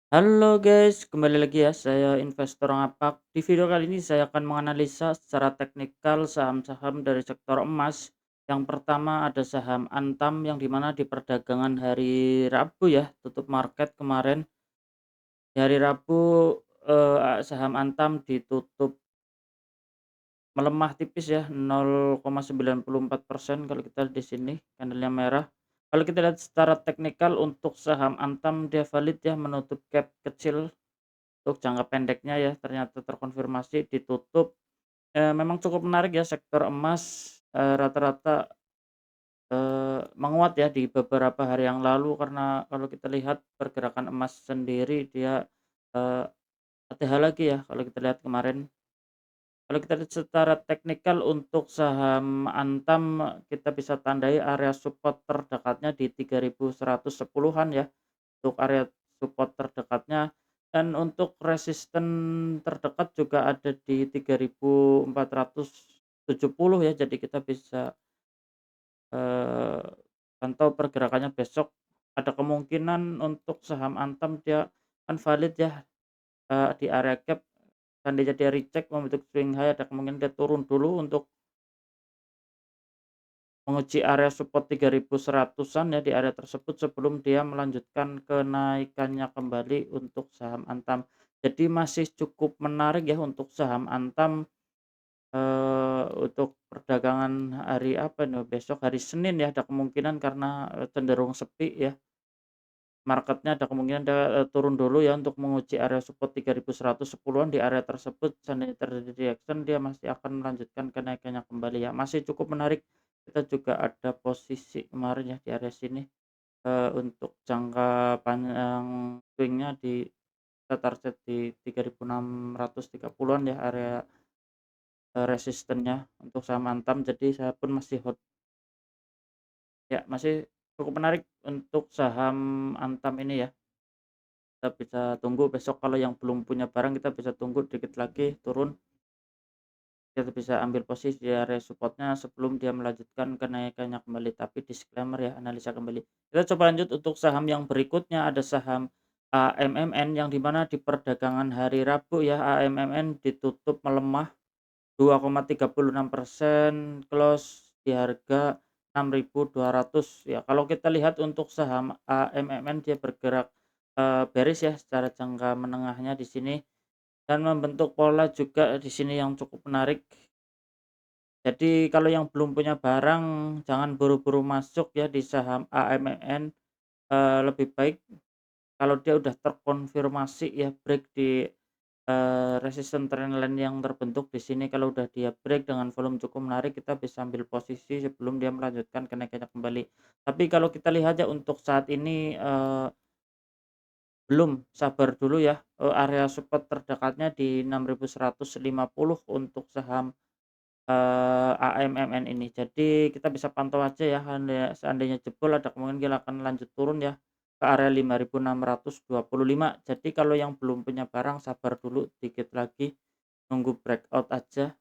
Halo guys, kembali lagi ya, saya investor ngapak. Di video kali ini saya akan menganalisa secara teknikal saham-saham dari sektor emas. Yang pertama ada saham Antam yang dimana di perdagangan hari Rabu ya, tutup market kemarin. Di hari Rabu saham Antam ditutup melemah tipis ya, 0,94% kalau kita lihat di sini, candlenya merah. Kalau kita lihat secara teknikal untuk saham Antam dia valid ya, menutup gap kecil. Untuk jangka pendeknya ya, ternyata terkonfirmasi ditutup, memang cukup menarik ya sektor emas, rata-rata, menguat ya di beberapa hari yang lalu karena kalau kita lihat pergerakan emas sendiri dia, eee, ATH lagi ya kalau kita lihat kemarin. Kalau kita lihat secara teknikal untuk saham Antam, kita bisa tandai area support terdekatnya di 3.110-an ya. Untuk area support terdekatnya dan untuk resisten terdekat juga ada di 3.470 ya. Jadi kita bisa, eee, pantau pergerakannya besok. Ada kemungkinan untuk saham Antam dia kan valid ya, di area gap, seandainya dia reject membentuk swing high ada kemungkinan dia turun dulu untuk menguji area support 3.100-an ya di area tersebut sebelum dia melanjutkan kenaikannya kembali untuk saham Antam. Jadi masih cukup menarik ya untuk saham Antam, untuk perdagangan hari apa nih, besok hari Senin ya ada kemungkinan karena, cenderung sepi ya, marketnya ada kemungkinan dia, turun dulu ya untuk menguji area support 3.110-an. Di area tersebut seandainya terjadi reaction dia masih akan melanjutkan kenaikannya kembali ya, masih cukup menarik. Kita juga ada posisi kemarin ya di area sini, untuk jangka panjang swing-nya kita target di 3.630-an ya area, resistennya untuk saham Antam. Jadi saya pun masih masih cukup menarik untuk saham Antam ini ya. Kita bisa tunggu besok kalau yang belum punya barang kita bisa tunggu dikit lagi turun, kita bisa ambil posisi di area support-nya sebelum dia melanjutkan kenaikannya kembali. Tapi disclaimer ya, analisa kembali. Kita coba lanjut untuk saham yang berikutnya, ada saham AMMN yang di mana di perdagangan hari Rabu ya, AMMN ditutup melemah 2,36%, close di harga 6.200 ya. Kalau kita lihat untuk saham AMMN dia bergerak, bearish ya secara jangka menengahnya di sini dan membentuk pola juga di sini yang cukup menarik. Jadi kalau yang belum punya barang jangan buru-buru masuk ya di saham AMMN, lebih baik kalau dia udah terkonfirmasi ya break di, resisten trendline yang terbentuk di sini. Kalau udah dia break dengan volume cukup menarik kita bisa ambil posisi sebelum dia melanjutkan kenaikannya kembali. Tapi kalau kita lihat ya untuk saat ini, belum, sabar dulu ya, area support terdekatnya di 6.150 untuk saham, AMMN ini. Jadi kita bisa pantau aja ya, seandainya jebol ada kemungkinan dia akan lanjut turun ya ke area 5.625. Jadi kalau yang belum punya barang sabar dulu dikit lagi, nunggu breakout aja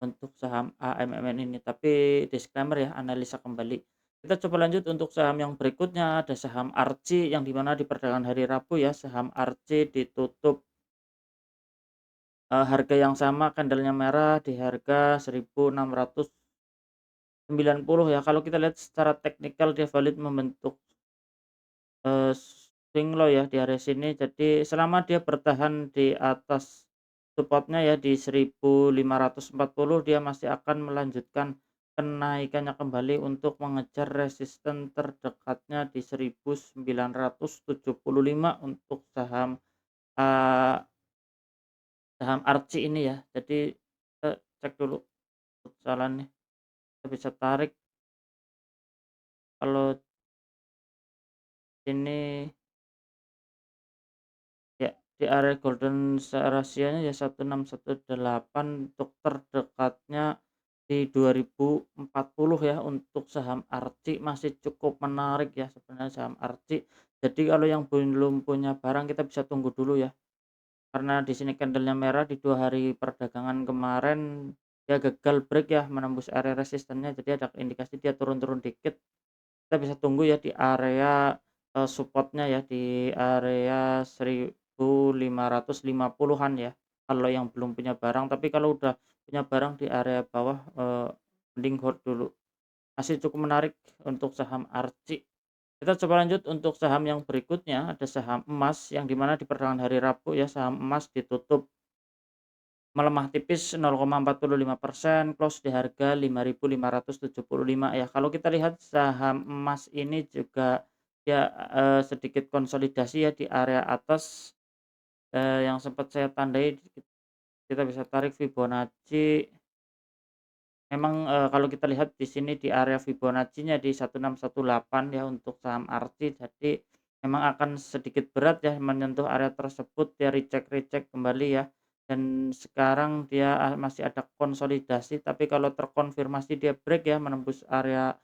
untuk saham AMMN ini. Tapi disclaimer ya, analisa kembali. Kita coba lanjut untuk saham yang berikutnya, ada saham Arci yang di mana di perdagangan hari Rabu ya, saham Arci ditutup, harga yang sama candlenya merah di harga 1.690 ya. Kalau kita lihat secara teknikal dia valid membentuk, swing low ya di area sini. Jadi selama dia bertahan di atas support-nya ya di 1.540 dia masih akan melanjutkan kenaikannya kembali untuk mengejar resisten terdekatnya di 1.975 untuk eee, saham Arci ini ya. Jadi kita cek dulu jalannya, kita bisa tarik kalau ini ya, di area golden rasionya ya 1618 untuk terdekatnya di 2040 ya untuk saham Arci masih cukup menarik ya sebenarnya saham Arci. Jadi kalau yang belum punya barang kita bisa tunggu dulu ya, karena di sini candlenya merah di 2 hari perdagangan kemarin dia gagal break ya menembus area resistennya jadi ada indikasi dia turun-turun dikit. Kita bisa tunggu ya di area support-nya ya di area 1550-an ya, kalau yang belum punya barang. Tapi kalau udah punya barang di area bawah, mending hold dulu. Masih cukup menarik untuk saham ARCI. Kita coba lanjut untuk saham yang berikutnya, ada saham emas yang di mana di perdagangan hari Rabu ya, saham emas ditutup melemah tipis 0,45%, close di harga 5.575 ya. Kalau kita lihat saham emas ini juga ya, sedikit konsolidasi ya di area atas, yang sempat saya tandai, kita bisa tarik Fibonacci. Memang, kalau kita lihat di sini di area Fibonacci-nya di 1618 ya untuk saham ARCI, jadi memang akan sedikit berat ya menyentuh area tersebut, dia recheck kembali ya, dan sekarang dia, masih ada konsolidasi, tapi kalau terkonfirmasi dia break ya menembus area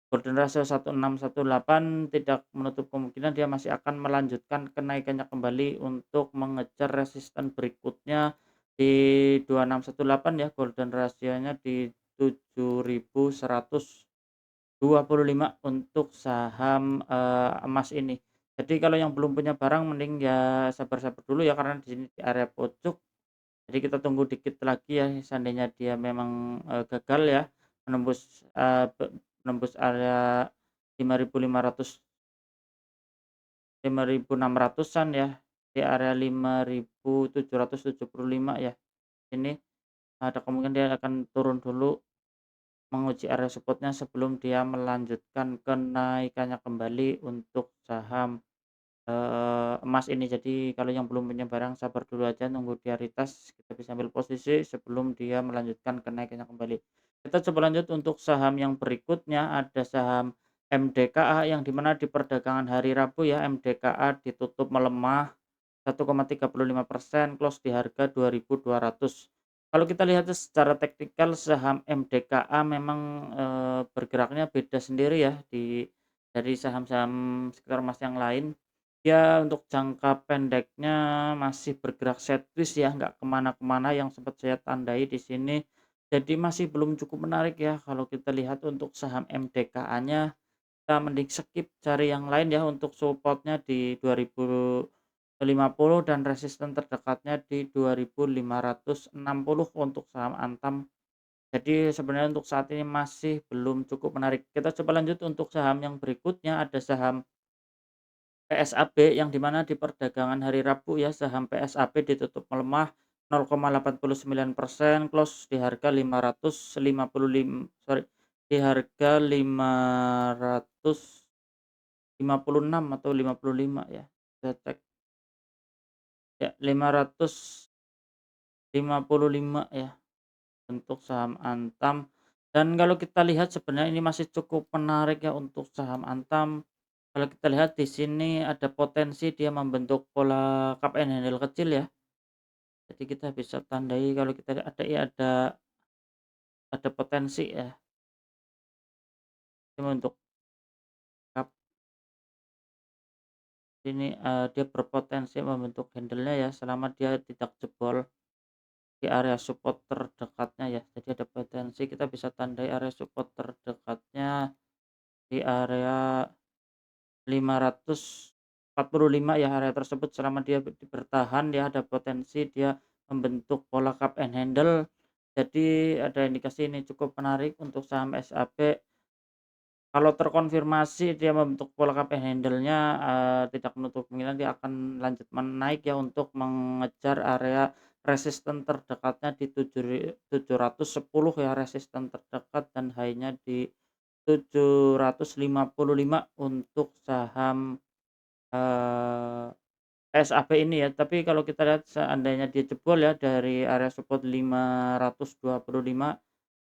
golden ratio 1618, tidak menutup kemungkinan dia masih akan melanjutkan kenaikannya kembali untuk mengejar resisten berikutnya di 2618 ya, golden ratio-nya di 7.125 untuk saham, emas ini. Jadi kalau yang belum punya barang mending ya sabar-sabar dulu ya, karena di sini di area pojok, jadi kita tunggu dikit lagi ya, seandainya dia memang, gagal ya menembus, menembus area 5.500, 5.600-an ya, di area 5.775 ya. Ini ada kemungkinan dia akan turun dulu, menguji area support-nya sebelum dia melanjutkan kenaikannya kembali untuk saham, emas ini. Jadi kalau yang belum punya barang sabar dulu aja, nunggu dia retest, kita bisa ambil posisi sebelum dia melanjutkan kenaikannya kembali. Kita coba lanjut untuk saham yang berikutnya, ada saham MDKA yang di mana di perdagangan hari Rabu ya, MDKA ditutup melemah 1,35%, close di harga 2.200. Kalau kita lihat secara teknikal saham MDKA memang, bergeraknya beda sendiri ya dari saham-saham sekitar emas yang lain. Dia untuk jangka pendeknya masih bergerak sideways ya, nggak kemana-kemana yang sempat saya tandai di sini. Jadi masih belum cukup menarik ya kalau kita lihat untuk saham MDKA-nya, kita mending skip, cari yang lain ya untuk support-nya di 2050 dan resisten terdekatnya di 2560 untuk saham Antam. Jadi sebenarnya untuk saat ini masih belum cukup menarik. Kita coba lanjut untuk saham yang berikutnya, ada saham PSAB yang di mana di perdagangan hari Rabu ya, saham PSAB ditutup melemah 0,89%, close di harga 555, sorry, di harga 556 atau 55 ya, kita cek ya, 555 ya untuk saham Antam. Dan kalau kita lihat sebenarnya ini masih cukup menarik ya untuk saham Antam. Kalau kita lihat di sini ada potensi dia membentuk pola cup and handle kecil ya. Jadi kita bisa tandai kalau kita lihat ada ya, ada potensi ya, dia membentuk cup ini, dia berpotensi membentuk handle-nya ya selama dia tidak jebol di area support terdekatnya ya. Jadi ada potensi kita bisa tandai area support terdekatnya di area 545 ya, area tersebut selama dia bertahan dia ada potensi dia membentuk pola cup and handle. Jadi ada indikasi ini cukup menarik untuk saham SAB. Kalau terkonfirmasi dia membentuk pola cup and handle-nya, tidak menutup kemungkinan dia akan lanjut menaik ya untuk mengejar area resisten terdekatnya di 710 ya, resisten terdekat, dan high-nya di 755 untuk saham, SAB ini ya. Tapi kalau kita lihat seandainya dia jebol ya dari area support 525,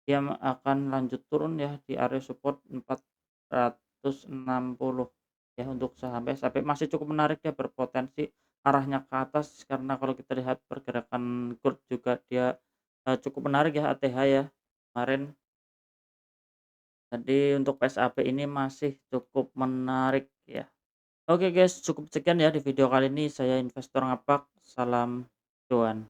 dia akan lanjut turun ya di area support 460 ya untuk saham SAB. Masih cukup menarik ya, berpotensi arahnya ke atas karena kalau kita lihat pergerakan gold juga dia, cukup menarik ya, ATH ya kemarin. Jadi untuk SAB ini masih cukup menarik ya. Oke guys, cukup sekian ya di video kali ini. Saya investor ngapak, salam cuan.